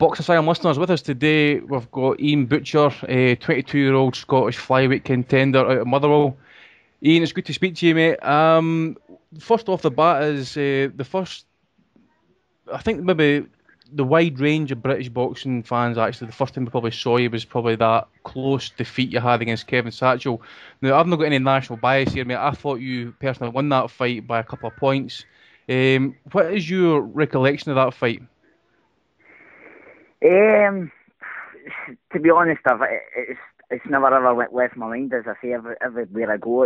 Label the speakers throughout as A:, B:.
A: Box Asylum listeners, with us today, we've got Iain Butcher, a 22-year-old Scottish flyweight contender out of Motherwell. Iain, it's good to speak to you, mate. First off the bat is the first, I think maybe the wide range of British boxing fans, actually, the first time we probably saw you was probably that close defeat you had against Kevin Satchell. Now, I've not got any national bias here, mate. I thought you personally won that fight by a couple of points. What is your recollection of that fight?
B: Um, to be honest, it's never ever left my mind. As I say, everywhere I go,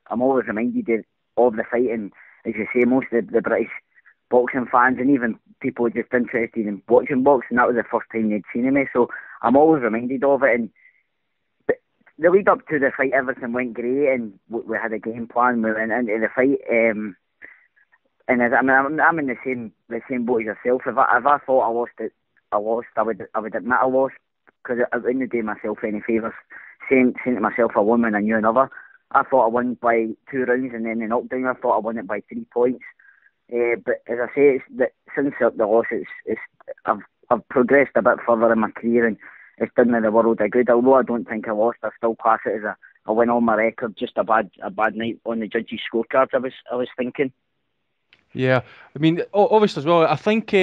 B: I'm always reminded of the fight. And as you say, most of the British boxing fans and even people just interested in watching boxing, that was the first time they'd seen me. So I'm always reminded of it. And the lead up to the fight, everything went great, and we had a game plan. We went into the fight. And I'm in the same boat as yourself. If I thought I lost it, I would admit I lost, because I wouldn't do myself any favours saying to myself I won when I knew another. I thought I won by 2 rounds, and then the knockdown I thought I won it by 3 points. But as I say, since the loss, I've progressed a bit further in my career, and it's done me the world a good. Although I don't think I lost, I still class it as a win on my record. Just a bad night on the judges' scorecards, I was thinking.
A: Yeah, I mean, obviously as well, I think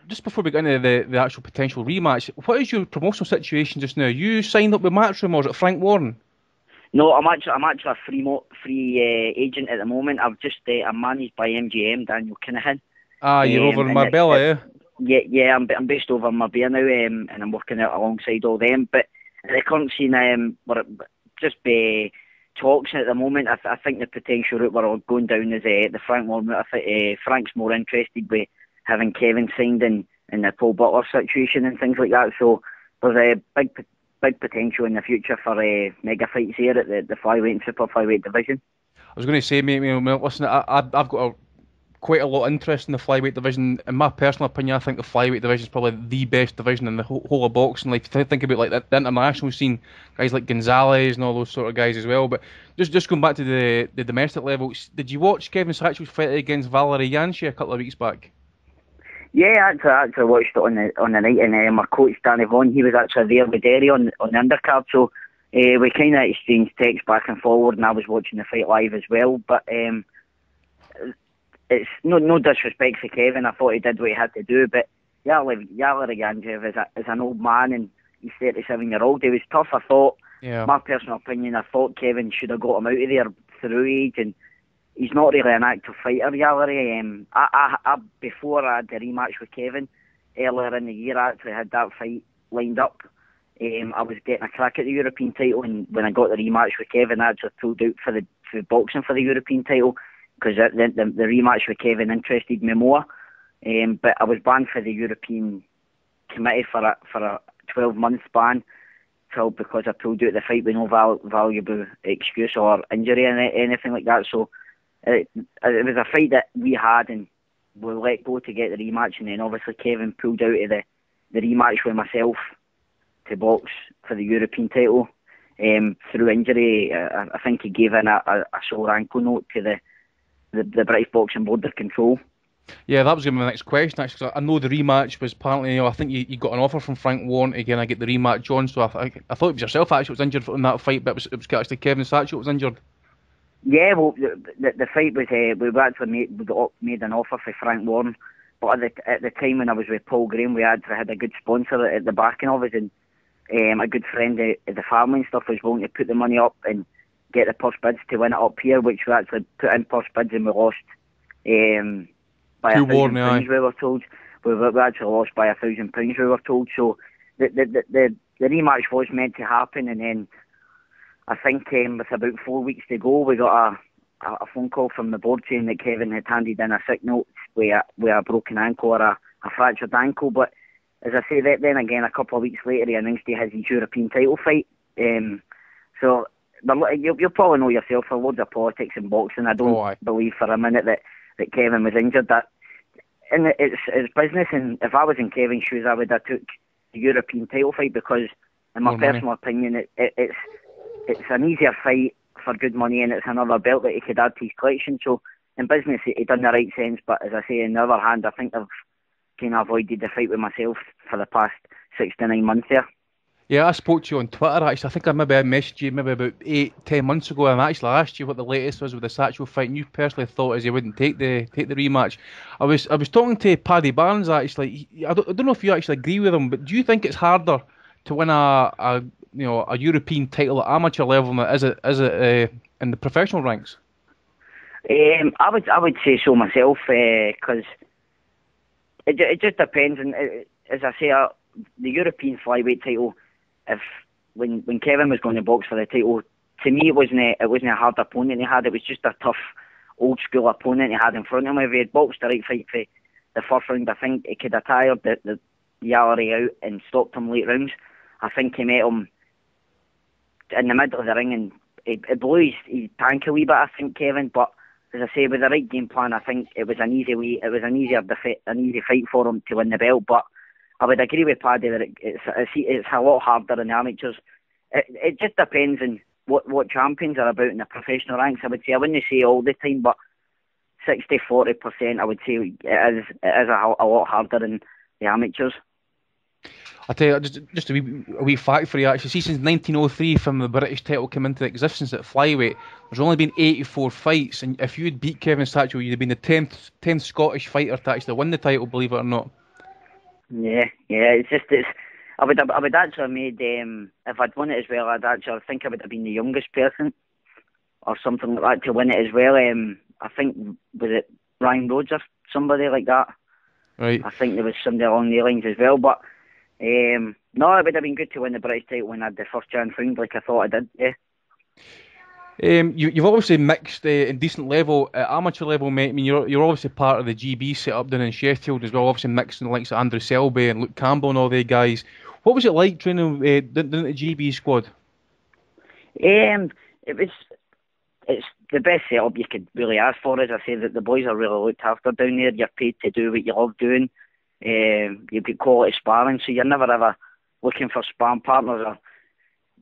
A: just before we get into the actual potential rematch, what is your promotional situation just now? You signed up with Matchroom, or is it Frank Warren?
B: No, I'm actually a free agent at the moment. I'm managed by MGM, Daniel Kinahan.
A: You're over in Marbella, yeah?
B: Yeah, I'm based over in Marbella now, and I'm working out alongside all them. But at the current scene, we're just talks at the moment. I think the potential route we're going down is the Frank Warren route. I think Frank's more interested with having Kevin signed in the Paul Butler situation and things like that. So there's a big potential in the future for mega fights here at the flyweight and super flyweight division.
A: I was going to say, mate, listen, I've got quite a lot of interest in the flyweight division. In my personal opinion, I think the flyweight division is probably the best division in the whole of boxing. Like, think about like the international scene, guys like Gonzalez and all those sort of guys as well. But just going back to the domestic level, did you watch Kevin Satchell's fight against Valerie Yanshi a couple of weeks back?
B: Yeah, I actually watched it on the night, and my coach Danny Vaughan, he was actually there with Derry on the undercard, so we kind of exchanged texts back and forward, and I was watching the fight live as well. But it's no disrespect for Kevin, I thought he did what he had to do, but Valerie Yanji is an old man, and he's 37-year-old. He was tough, I thought.
A: Yeah.
B: My personal opinion, I thought Kevin should have got him out of there through age, and he's not really an active fighter, Valerie. Before I had the rematch with Kevin earlier in the year, I actually had that fight lined up. I was getting a crack at the European title, and when I got the rematch with Kevin, I actually pulled out for boxing for the European title, because the rematch with Kevin interested me more. But I was banned for the European committee for a 12-month ban, because I pulled out the fight with no valuable excuse or injury or anything like that. So it was a fight that we had, and we let go to get the rematch, and then obviously Kevin pulled out of the rematch with myself to box for the European title through injury. I think he gave in a sore ankle note to the British Boxing Board of Control.
A: Yeah, that was going to be my next question, actually. I know the rematch was apparently, I think you got an offer from Frank Warren again. I get the rematch on, so I thought it was yourself actually was injured in that fight, but it was actually Kevin Satchell was injured.
B: Yeah, well, the fight was we actually made an offer for Frank Warren, but at the time when I was with Paul Graham, we had a good sponsor at the backing of us, and a good friend of the family and stuff was willing to put the money up and get the purse bids to win it up here, which we actually put in purse bids, and we lost by £1,000. We were told we actually lost by £1,000. We were told. So the rematch was meant to happen, and then I think with about 4 weeks to go, we got a phone call from the board saying that Kevin had handed in a sick note with a broken ankle or a fractured ankle. But as I say, then again, a couple of weeks later, he announced he has his European title fight. So you'll probably know yourself, for loads of politics in boxing. I don't believe for a minute that Kevin was injured. And it's business, and if I was in Kevin's shoes, I would have took the European title fight, because in my personal opinion, it's an easier fight for good money, and it's another belt that he could add to his collection. So in business, he done the right sense, but as I say, on the other hand, I think kind of avoided the fight with myself for the past 6 to 9 months there.
A: Yeah, I spoke to you on Twitter actually. I think I messaged you maybe about 8, 10 months ago, and I actually asked you what the latest was with the Satchel fight, and you personally thought as he wouldn't take the rematch. I was talking to Paddy Barnes actually. I don't know if you actually agree with him, but do you think it's harder to win a European title at amateur level than it is in the professional ranks?
B: I would say so myself, because it just depends. And as I say, the European flyweight title, if when Kevin was going to box for the title, to me it wasn't a hard opponent he had. It was just a tough, old school opponent he had in front of him. If he had boxed the right fight for the first round, I think he could have tired the Yallery out and stopped him late rounds. I think he met him in the middle of the ring and it blew his tank a wee bit, I think, Kevin. But as I say, with the right game plan, I think it was an easy fight for him to win the belt. But I would agree with Paddy that it's a lot harder in the amateurs. It just depends on what champions are about in the professional ranks. I would say, I wouldn't say all the time, but 60-40%, I would say it is a lot harder in the amateurs.
A: I tell you, just a wee fact for you actually. See, since 1903, from the British title came into existence at flyweight, there's only been 84 fights, and if you'd beat Kevin Satchel, you'd have been the 10th Scottish fighter to actually win the title, believe it or not.
B: Yeah. I would actually have made, if I'd won it as well, I think I would have been the youngest person or something like that to win it as well. I think, was it Ryan Rhodes or somebody like that?
A: Right.
B: I think there was somebody along the lines as well, but no, it would have been good to win the British title when I had the first chance round, like I thought I did. Yeah.
A: You've obviously mixed in decent level, amateur level, mate. I mean, you're obviously part of the GB setup down in Sheffield as well. Obviously mixing the likes of Andrew Selby and Luke Campbell and all the guys. What was it like training down at the GB squad?
B: It's the best setup you could really ask for. As I say, that the boys are really looked after down there. You're paid to do what you love doing. You've got quality sparring, so you're never ever looking for sparring partners or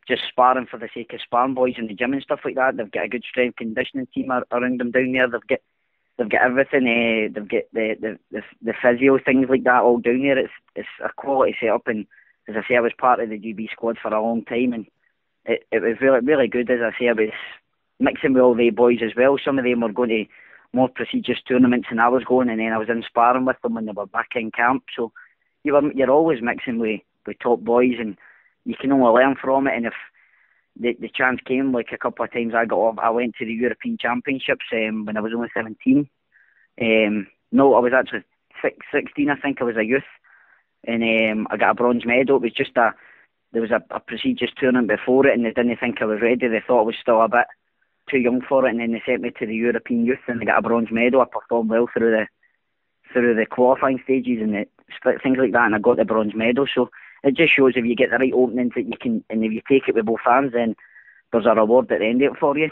B: just sparring for the sake of sparring. Boys in the gym and stuff like that, they've got a good strength conditioning team around them down there. They've got everything. They've got the physio, things like that, all down there. It's a quality setup, and as I say, I was part of the GB squad for a long time, and it was really, really good. As I say, I was mixing with all the boys as well. Some of them were going to more prestigious tournaments than I was going, and then I was in sparring with them when they were back in camp. So you're always mixing with top boys, and you can only learn from it. And if the chance came, like a couple of times I went to the European Championships when I was only 17. No, I was actually 16, I think. I was a youth, and I got a bronze medal. It was just there was a prestigious tournament before it, and they didn't think I was ready. They thought I was still a bit too young for it, and then they sent me to the European Youth, and I got a bronze medal. I performed well through the qualifying stages and the split, things like that, and I got the bronze medal. So it just shows if you get the right openings that you can, and if you take it with both hands, then there's a reward at the end of it for you.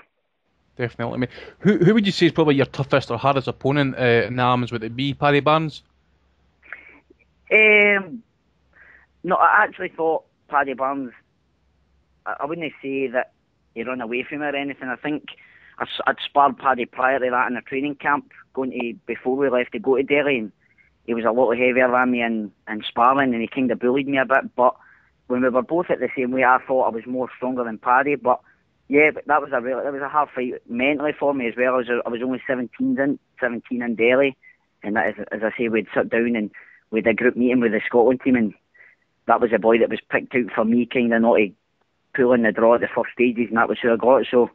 A: Definitely. I mean, who would you say is probably your toughest or hardest opponent in the arms? Would it be Paddy Barnes?
B: No, I actually thought Paddy Barnes, I wouldn't say that he ran away from me or anything. I think I'd sparred Paddy prior to that in a training camp, before we left to go to Delhi, and he was a lot heavier than me in sparring, and he kind of bullied me a bit. But when we were both at the same weight, I thought I was more stronger than Paddy. But yeah, but that was a hard fight mentally for me as well. I was only 17 in Delhi, and that is, as I say, we'd sit down and we had a group meeting with the Scotland team, and that was a boy that was picked out for me, kind of not to pull in the draw at the first stages, and that was who I got. So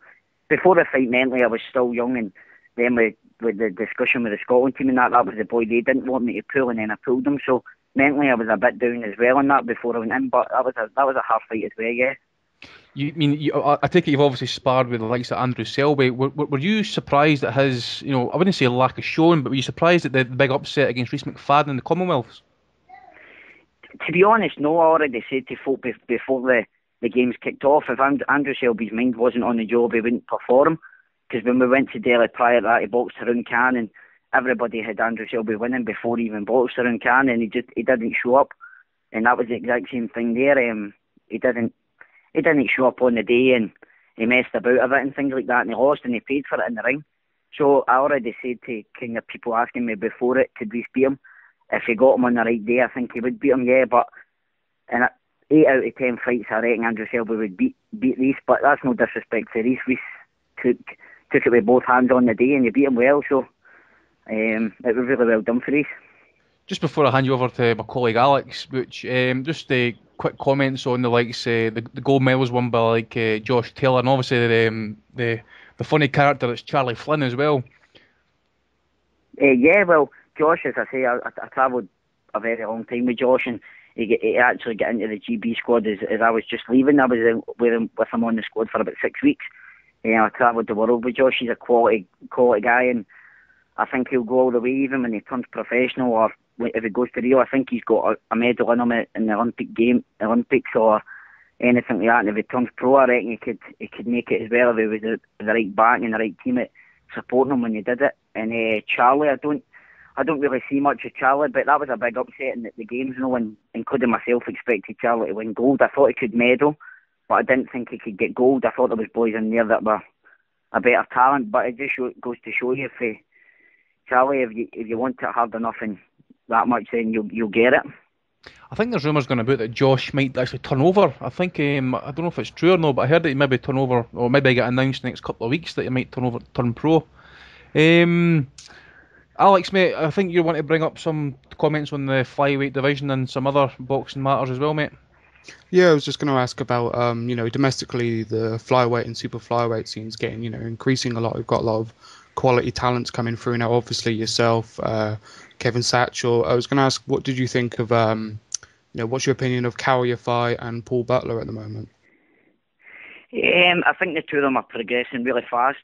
B: before the fight, mentally I was still young, and then with the discussion with the Scotland team and that was the boy they didn't want me to pull, and then I pulled him. So mentally I was a bit down as well on that before I went in, but that was a hard fight as well, yeah.
A: I take it you've obviously sparred with the likes of Andrew Selby. Were you surprised at his, I wouldn't say lack of showing, but were you surprised at the big upset against Rhys McFadden in the Commonwealths?
B: To be honest, no. I already said to folk before the games kicked off, if Andrew Selby's mind wasn't on the job, he wouldn't perform. Because when we went to Delhi prior to that, he boxed around Cannes, and everybody had Andrew Selby winning before he even boxed around Cannes, and he didn't show up. And that was the exact same thing there. He didn't show up on the day, and he messed about a bit and things like that, and he lost, and he paid for it in the ring. So I already said to kind of people asking me before it, could we beat him? if he got him on the right day, I think he would beat him, yeah. But in 8 out of 10 fights, I reckon Andrew Selby would beat Reece. But that's no disrespect to Reece. Reece took it with both hands on the day, and he beat him well. So it was really well done for Reece.
A: Just before I hand you over to my colleague Alex, which just quick comments on the likes the gold medals won by like Josh Taylor, and obviously the funny character that's Charlie Flynn as well.
B: Yeah, well, Josh, as I say, I travelled a very long time with Josh, and he actually got into the GB squad as I was just leaving. I was with him on the squad for about 6 weeks. I travelled the world with Josh. He's a quality guy, and I think he'll go all the way even when he turns professional, or if he goes to Rio. I think he's got a medal in him in the Olympics or anything like that. And if he turns pro, I reckon he could make it as well if he was the right back and the right team at supporting him when he did it. And Charlie, I don't really see much of Charlie, but that was a big upset in the games, and including myself expected Charlie to win gold. I thought he could medal, but I didn't think he could get gold. I thought there was boys in there that were a better talent, but it just goes to show you, Charlie, if you want it hard enough and that much, then you'll get it.
A: I think there's rumours going about that Josh might actually turn over. I think I don't know if it's true or not, but I heard that he maybe turn over, or maybe get announced next couple of weeks that he might turn pro. Alex, mate, I think you want to bring up some comments on the flyweight division and some other boxing matters as well, mate.
C: Yeah, I was just going to ask about, domestically, the flyweight and super flyweight scene's getting, increasing a lot. We've got a lot of quality talents coming through now. Obviously, yourself, Kevin Satchell. I was going to ask, what did you think of, what's your opinion of Carrier Fight and Paul Butler at the moment?
B: I think the two of them are progressing really fast.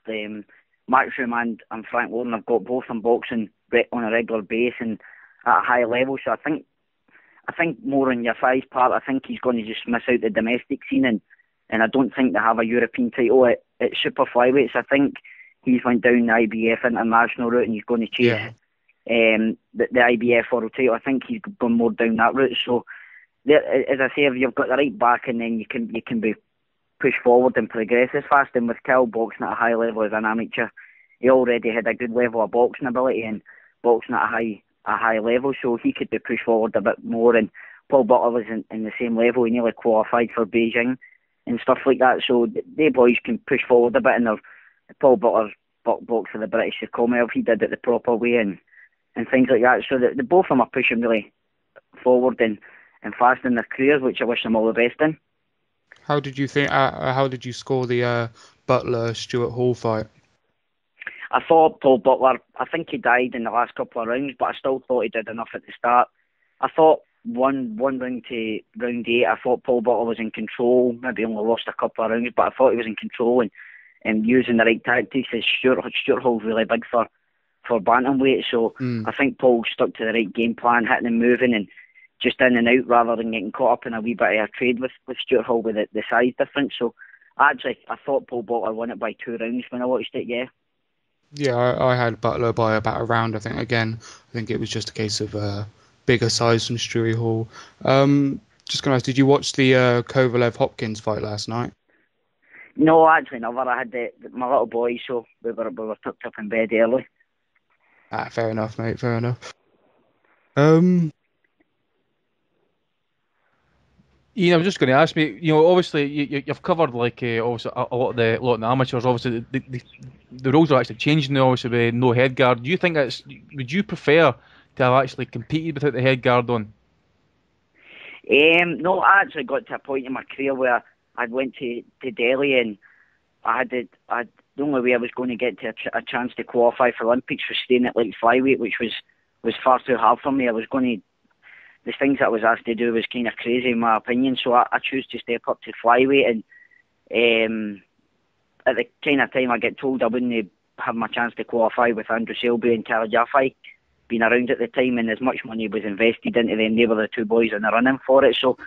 B: Matchroom and Frank Warren have got both them boxing on a regular basis and at a high level. So I think more on your size part, I think he's going to just miss out the domestic scene, and I don't think they have a European title at super flyweights. I think he's went down the IBF international route, and he's going to chase the IBF world title. I think he's gone more down that route. So as I say, if you've got the right back, and then you can be push forward and progress as fast. And with Cal boxing at a high level as an amateur, he already had a good level of boxing ability and boxing at a high level, so he could be pushed forward a bit more. And Paul Butler was in the same level. He nearly qualified for Beijing and stuff like that. So they boys can push forward a bit. And Paul Butler boxed for the British Commonwealth. He did it the proper way and things like that. So the both of them are pushing really forward and fast in their careers, which I wish them all the best in.
C: How did you think? How did you score the Butler-Stuart Hall fight?
B: I thought Paul Butler, I think he died in the last couple of rounds, but I still thought he did enough at the start. I thought one round to round 8, I thought Paul Butler was in control, maybe only lost a couple of rounds, but I thought he was in control and using the right tactics. As Stuart Hall's really big for bantamweight, so I think Paul stuck to the right game plan, hitting and moving and just in and out rather than getting caught up in a wee bit of a trade with Stuart Hall with the size difference. So actually, I thought Paul Butler won it by 2 rounds when I watched it, yeah.
C: Yeah, I had Butler by about a round, I think. Again, I think it was just a case of bigger size from Stuart Hall. Just going to ask, did you watch the Kovalev-Hopkins fight last night?
B: No, actually never. I had my little boy, so we were tucked up in bed early.
C: Fair enough, mate, fair enough.
A: Ian, I was just going to ask me. Obviously you've covered obviously a lot of the amateurs. Obviously the rules are actually changing now, obviously with no headguard. Do you think would you prefer to have actually competed without the headguard on?
B: No, I actually got to a point in my career where I went to Delhi and the only way I was going to get to a chance to qualify for Olympics was staying at light flyweight, which was far too hard for me. The things that I was asked to do was kind of crazy in my opinion, so I chose to step up to flyweight. And at the kind of time I get told I wouldn't have my chance to qualify with Andrew Selby and Tyler Jaffe being around at the time, and as much money was invested into them, they were the two boys in the running for it. So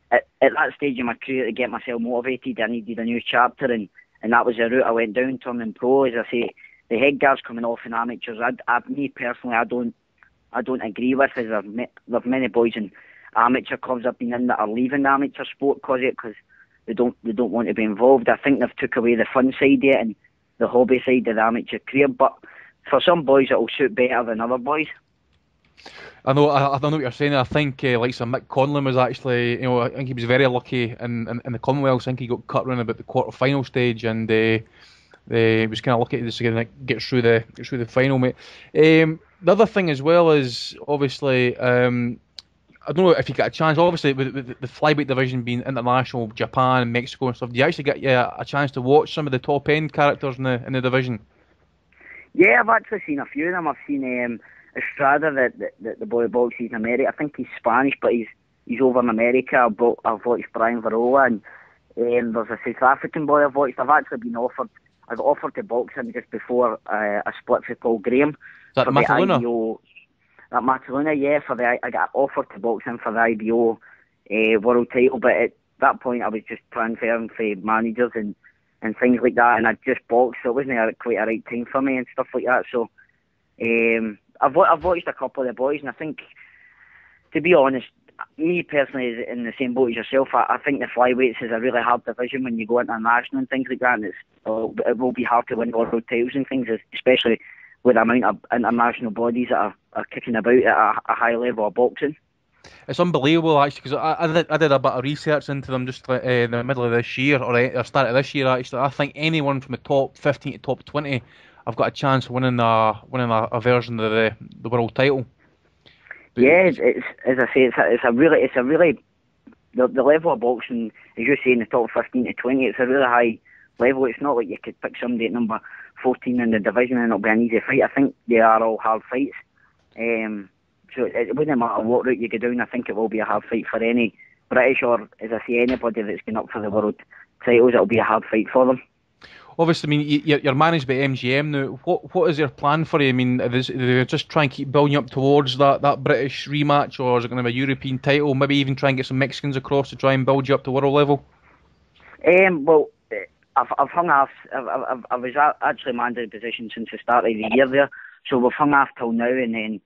B: at that stage of my career, to get myself motivated, I needed a new chapter, and that was the route I went down, turning pro. As I say, the headguards coming off in amateurs, me personally, I don't agree with. There's many boys in amateur clubs I've been in that are leaving the amateur sport because they don't want to be involved. I think they've took away the fun side of it and the hobby side of the amateur career. But for some boys, it'll suit better than other boys.
A: I know what you're saying. I think like so Mick Conlon was actually, I think he was very lucky in the Commonwealth. I think he got cut around about the quarter final stage, and he was kind of lucky to just get through the final, mate. The other thing as well is obviously, I don't know if you get a chance. Obviously, with the flyweight division being international, Japan, Mexico, and stuff, do you actually get a chance to watch some of the top end characters in the division?
B: Yeah, I've actually seen a few of them. I've seen Estrada, the boy boxes in America. I think he's Spanish, but he's over in America. I've watched Brian Varola, and there's a South African boy I've watched. I've actually been offered. I got offered to box him just before I split for Paul Graham
A: Is that
B: for
A: Mataluna?
B: the IBO. That Mataluna, yeah, I got offered to box him for the IBO world title, but at that point I was just transferring for managers and things like that, and I just boxed, so it wasn't quite a right time for me and stuff like that. So I've watched a couple of the boys, and I think, to be honest, me personally is in the same boat as yourself. I think the flyweights is a really hard division when you go international and things like that, and it will be hard to win world titles and things, especially with the amount of international bodies that are kicking about at a high level of boxing.
A: It's unbelievable actually, because I did a bit of research into them just in the middle of this year or start of this year actually. I think anyone from the top 15 to top 20 have got a chance of winning a version of the world title. But
B: yeah, it's as I say, it's a really the level of boxing, as you say, in the top 15 to 20, it's a really high level. It's not like you could pick somebody at number 14 in the division and it'll be an easy fight. I think they are all hard fights. So it wouldn't matter what route you go down. I think it will be a hard fight for any British or, as I say, anybody that's going up for the world titles. It'll be a hard fight for them.
A: obviously, I mean, you're managed by MGM now. What is their plan for you? I mean, are they just try and keep building up towards that British rematch, or is it going to be a European title? Maybe even try and get some Mexicans across to try and build you up to world level.
B: Well, I've hung off. I was actually managing the position since the start of the year there, so we've hung off till now, and then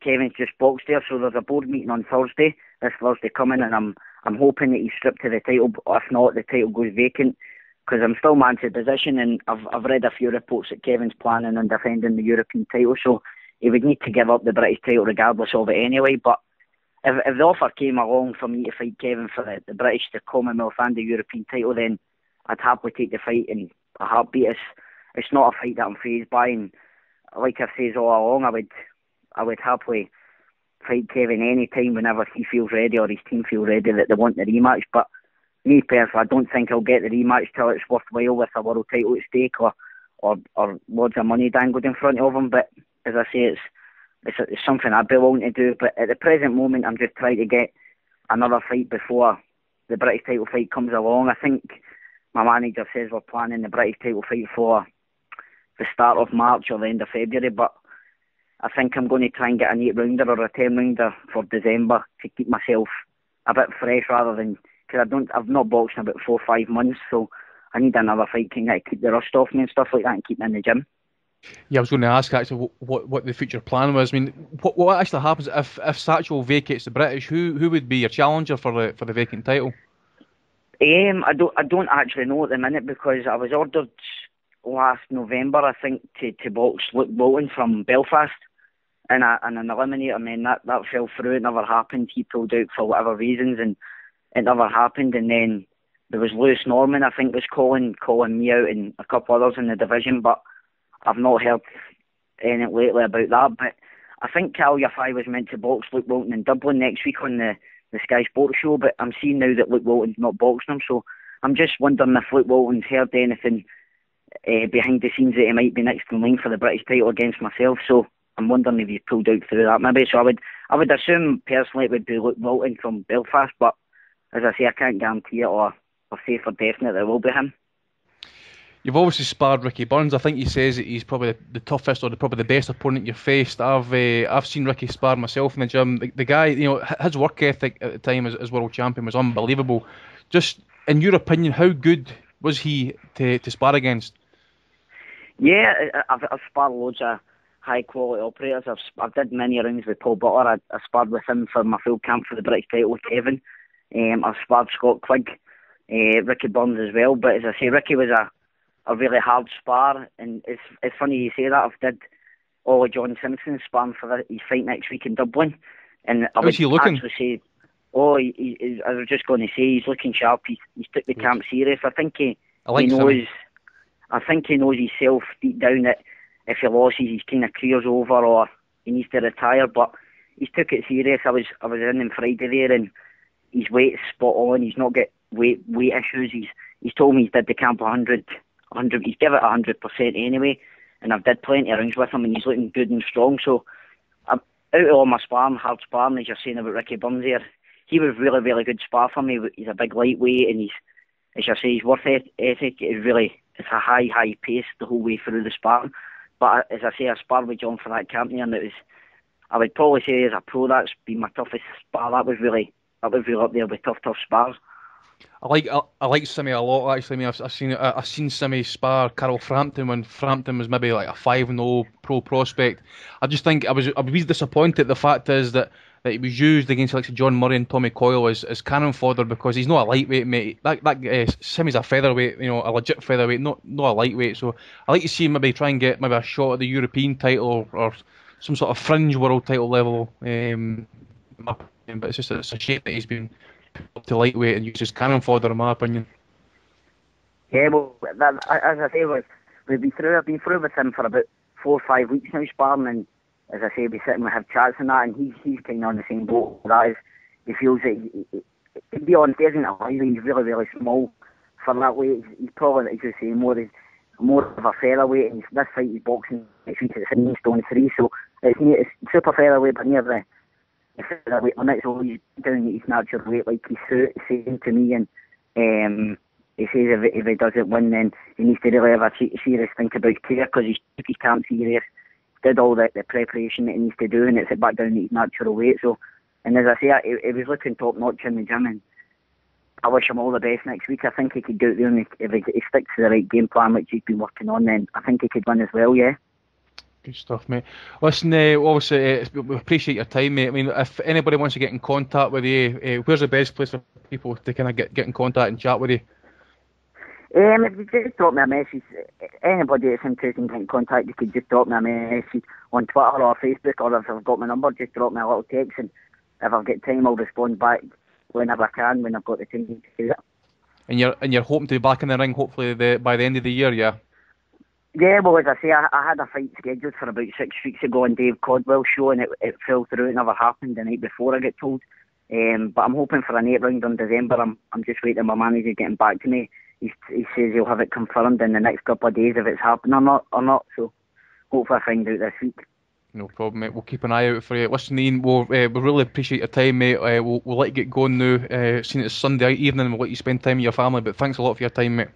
B: Kevin's just boxed there. So there's a board meeting on Thursday. This Thursday coming, and I'm hoping that he's stripped to the title. If not, the title goes vacant, because I'm still managing the position, and I've read a few reports that Kevin's planning on defending the European title. So he would need to give up the British title regardless of it anyway. But if the offer came along for me to fight Kevin for the British, the Commonwealth and the European title, then I'd happily take the fight in a heartbeat. It's not a fight that I'm fazed by, and like I've said all along, I would happily fight Kevin any time whenever he feels ready or his team feel ready that they want the rematch. But me personally, I don't think I'll get the rematch till it's worthwhile with a world title at stake or loads of money dangled in front of him. But as I say, it's something I'd be willing to do. But at the present moment, I'm just trying to get another fight before the British title fight comes along. I think my manager says we're planning the British title fight for the start of March or the end of February, but I think I'm going to try and get an 8-rounder or a 10-rounder for December to keep myself a bit fresh, rather than, because I've not boxed in about 4 or 5 months, so I need another fight to keep the rust off me and stuff like that and keep me in the gym.
A: Yeah, I was going to ask actually what the future plan was. I mean, what actually happens if Satchel vacates the British? Who would be your challenger for the vacant title?
B: I don't actually know at the minute, because I was ordered last November, I think, to box Luke Bolton from Belfast in an eliminator, and then that fell through. It never happened. He pulled out for whatever reasons, and it never happened. And then there was Lewis Norman, I think, was calling me out, and a couple others in the division, but I've not heard anything lately about that. But I think Cal Yafai was meant to box Luke Bolton in Dublin next week on the Sky Sports show, but I'm seeing now that Luke Bolton's not boxing him, so I'm just wondering if Luke Bolton's heard anything behind the scenes that he might be next in line for the British title against myself. So I'm wondering if he's pulled out through that maybe. So I would assume personally it would be Luke Bolton from Belfast, but as I say, I can't guarantee it or say for definite that it will be him.
A: You've obviously sparred Ricky Burns. I think he says that he's probably the toughest or probably the best opponent you've faced. I've seen Ricky spar myself in the gym. The guy, his work ethic at the time as world champion was unbelievable. Just in your opinion, how good was he to spar against?
B: Yeah, I've sparred loads of high quality operators. I've did many rounds with Paul Butler. I sparred with him for my full camp for the British title with Kevin. I've sparred Scott Quigg, Ricky Burns as well. But as I say, Ricky was a really hard spar, and it's funny you say that. Ollie John Simpson sparring for his fight next week in Dublin. And I
A: How's he looking?
B: actually say, I was just going to say he's looking sharp. He's took the camp serious. I think he knows. I think he knows himself deep down that if he loses, his kind of career's over or he needs to retire. But he's took it serious. I was in him Friday there, and his weight's spot on. He's not got weight issues. He's told me he's did the camp 100. He's give it 100% anyway. And I've did plenty of rounds with him, and he's looking good and strong. So I'm out of all my hard sparring, as you're saying about Ricky Burns there. He was really, really good spar for me. He's a big lightweight, and as you say, his work ethic is really, it's a high pace the whole way through the sparring. But as I say, I sparred with John for that camp there, and I would probably say as a pro, that's been my toughest spar. That was really up there with tough spars.
A: I like Simi a lot actually. I mean, I've seen Simi spar Carol Frampton when Frampton was maybe like a 5-0 pro prospect. I just think I was disappointed. The fact is that he was used against like John Murray and Tommy Coyle as cannon fodder because he's not a lightweight, mate. That Simi's a featherweight, a legit featherweight, not a lightweight. So I like to see him maybe try and get maybe a shot at the European title or some sort of fringe world title level. But it's a shame that he's been up to lightweight and uses cannon fodder, in my opinion.
B: Yeah, well, as I say, I've been through with him for about 4 or 5 weeks now, sparring, and as I say, we sit and we have chats and that, and he's kind of on the same boat. That is, he feels that to be honest, he isn't a lightweight. He's really, really small for that weight. He's probably, as you say, more of a featherweight, and this fight he's boxing next week at 7 stone 3, so it's super featherweight, but near the featherweight limit, so he's down at his natural weight, like he's saying to me, and he says if he doesn't win, then he needs to really have a serious think about career, because he's took his camp serious, did all the preparation that he needs to do, and it's back down at his natural weight. So, and as I say, he was looking top notch in the gym, and I wish him all the best next week. I think he could go out there, and if he sticks to the right game plan which he's been working on, then I think he could win as well. Yeah.
A: Good stuff, mate. Listen, obviously, we appreciate your time, mate. I mean, if anybody wants to get in contact with you, where's the best place for people to kind of get in contact and chat with you?
B: If you just drop me a message, anybody that's interested in getting in contact, you could just drop me a message on Twitter or Facebook, or if I've got my number, just drop me a little text, and if I've got time, I'll respond back whenever I can, when I've got the time to do it. And
A: you're hoping to be back in the ring, hopefully by the end of the year, yeah?
B: Yeah, well, as I say, I had a fight scheduled for about 6 weeks ago on Dave Codwell's show, and it fell through. It never happened the night before, I get told. But I'm hoping for an 8 round in December. I'm just waiting. My manager getting back to me. He says he'll have it confirmed in the next couple of days if it's happening or not. So hopefully I find out this week.
A: No problem, mate. We'll keep an eye out for you. Listen, Iain, we really appreciate your time, mate. We'll let you get going now. Seeing it's Sunday evening, we'll let you spend time with your family. But thanks a lot for your time, mate.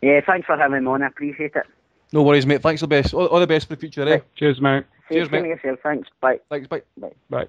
B: Yeah, thanks for having me on. I appreciate it.
A: No worries, mate. Thanks the best. All the best for the future, eh?
C: Cheers, mate.
A: Cheers, mate.
B: Yourself. Thanks. Bye.
A: Thanks, bye.
B: Bye.
C: Bye.